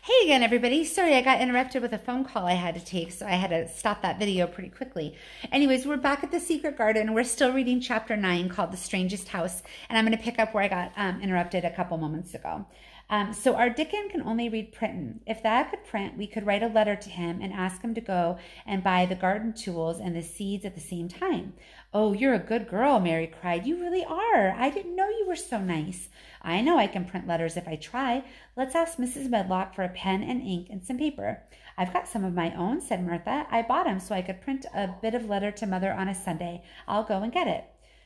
Hey again, everybody. Sorry, I got interrupted with a phone call I had to take, so I had to stop that video pretty quickly. Anyways, we're back at the Secret Garden. We're still reading chapter 9 called The Strangest House, and I'm going to pick up where I got interrupted a couple moments ago. So our Dickon can only read printin'. If Thad could print, we could write a letter to him and ask him to go and buy the garden tools and the seeds at the same time. Oh, you're a good girl, Mary cried. You really are. I didn't know you were so nice. I know I can print letters if I try. Let's ask Mrs. Medlock for a pen and ink and some paper. I've got some of my own, said Martha. I bought 'em so I could print a bit of letter to Mother on a Sunday. I'll go and get it.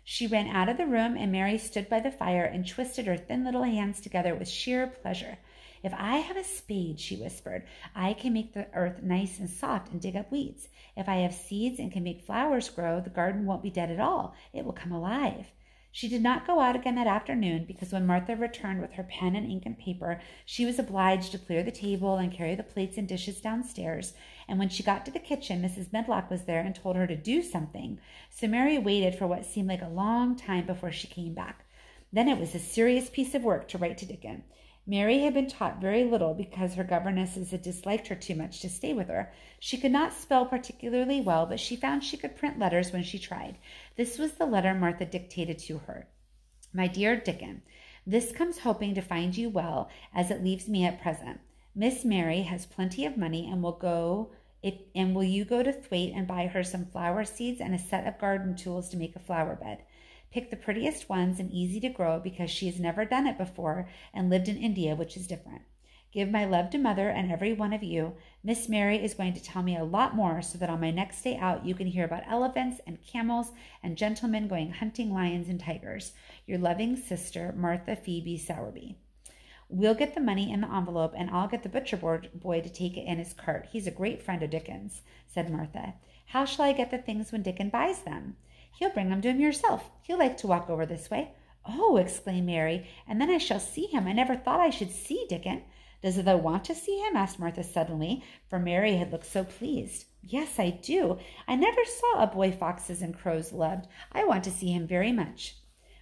She ran out of the room, and Mary stood by the fire and twisted her thin little hands together with sheer pleasure. If I have a spade, she whispered, I can make the earth nice and soft and dig up weeds. If I have seeds and can make flowers grow, the garden won't be dead at all. It will come alive. She did not go out again that afternoon because when Martha returned with her pen and ink and paper, she was obliged to clear the table and carry the plates and dishes downstairs. And when she got to the kitchen, Mrs. Medlock was there and told her to do something. So Mary waited for what seemed like a long time before she came back. Then it was a serious piece of work to write to Dickon. Mary had been taught very little because her governesses had disliked her too much to stay with her. She could not spell particularly well, but she found she could print letters when she tried. This was the letter Martha dictated to her. My dear Dickon, this comes hoping to find you well, as it leaves me at present. Miss Mary has plenty of money and will you go to Thwaite and buy her some flower seeds and a set of garden tools to make a flower bed. Pick the prettiest ones and easy to grow because she has never done it before and lived in India, which is different. Give my love to Mother and every one of you. Miss Mary is going to tell me a lot more so that on my next day out you can hear about elephants and camels and gentlemen going hunting lions and tigers. Your loving sister, Martha Phoebe Sowerby. We'll get the money in the envelope and I'll get the butcher boy to take it in his cart. He's a great friend of Dickon's, said Martha. How shall I get the things when Dickon buys them? He'll bring them to him yourself. He'll like to walk over this way. Oh, exclaimed Mary, and then I shall see him. I never thought I should see Dickon. Does thou want to see him? Asked Martha suddenly, for Mary had looked so pleased. Yes, I do. I never saw a boy foxes and crows loved. I want to see him very much.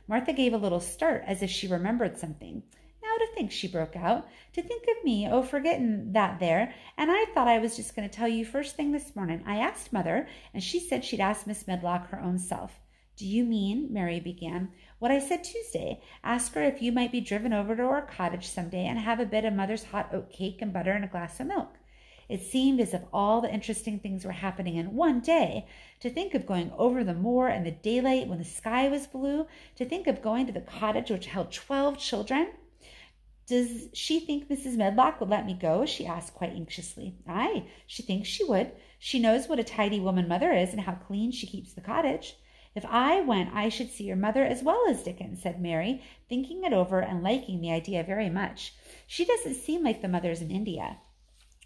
Martha gave a little start as if she remembered something. Now to think, she broke out, to think of me, forgetting that there, and I thought I was just going to tell you first thing this morning. I asked Mother, and she said she'd ask Miss Medlock her own self. Do you mean, Mary began, what I said Tuesday? Ask her if you might be driven over to our cottage some day and have a bit of Mother's hot oat cake and butter and a glass of milk. It seemed as if all the interesting things were happening in one day. To think of going over the moor in the daylight when the sky was blue, to think of going to the cottage which held 12 children. Does she think Mrs. Medlock would let me go? She asked quite anxiously. Aye, she thinks she would. She knows what a tidy woman Mother is and how clean she keeps the cottage. If I went, I should see your mother as well as Dickon, said Mary, thinking it over and liking the idea very much. She doesn't seem like the mothers in India.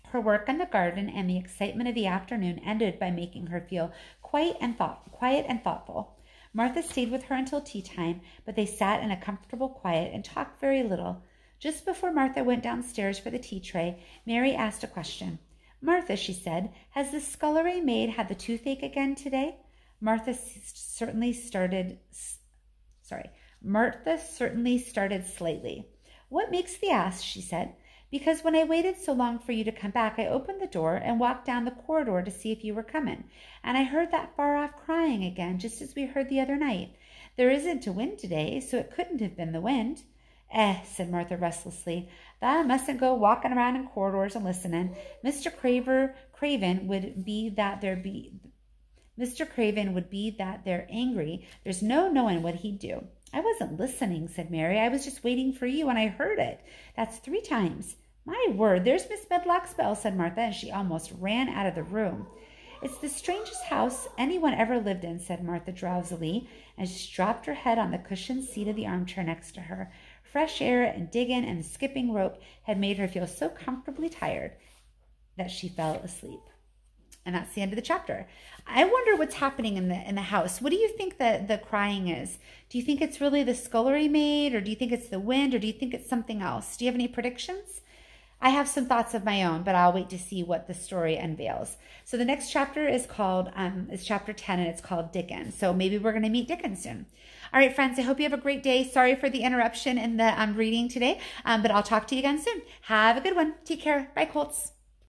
Her work in the garden and the excitement of the afternoon ended by making her feel quiet and thoughtful. Martha stayed with her until tea time, but they sat in a comfortable quiet and talked very little. Just before Martha went downstairs for the tea tray, Mary asked a question. Martha, she said, has the scullery maid had the toothache again today? Martha certainly started slightly. What makes thee ask? She said. Because when I waited so long for you to come back, I opened the door and walked down the corridor to see if you were coming, and I heard that far-off crying again, just as we heard the other night. There isn't a wind today, so it couldn't have been the wind. Said Martha restlessly, thou mustn't go walking around in corridors and listening. Mr. Craven would be that they're angry. There's no knowing what he'd do. I wasn't listening, said Mary. I was just waiting for you, and I heard it. That's 3 times. My word, there's Miss Medlock's bell, said Martha, and she almost ran out of the room. It's the strangest house anyone ever lived in, said Martha drowsily, and she dropped her head on the cushioned seat of the armchair next to her. Fresh air and digging and the skipping rope had made her feel so comfortably tired that she fell asleep. And that's the end of the chapter. I wonder what's happening in the house. What do you think the crying is? Do you think it's really the scullery maid, or do you think it's the wind, or do you think it's something else? Do you have any predictions? I have some thoughts of my own, but I'll wait to see what the story unveils. So the next chapter is called, is chapter 10, and it's called Dickon. So maybe we're going to meet Dickon soon. All right, friends, I hope you have a great day. Sorry for the interruption in the reading today, but I'll talk to you again soon. Have a good one. Take care. Bye, Colts.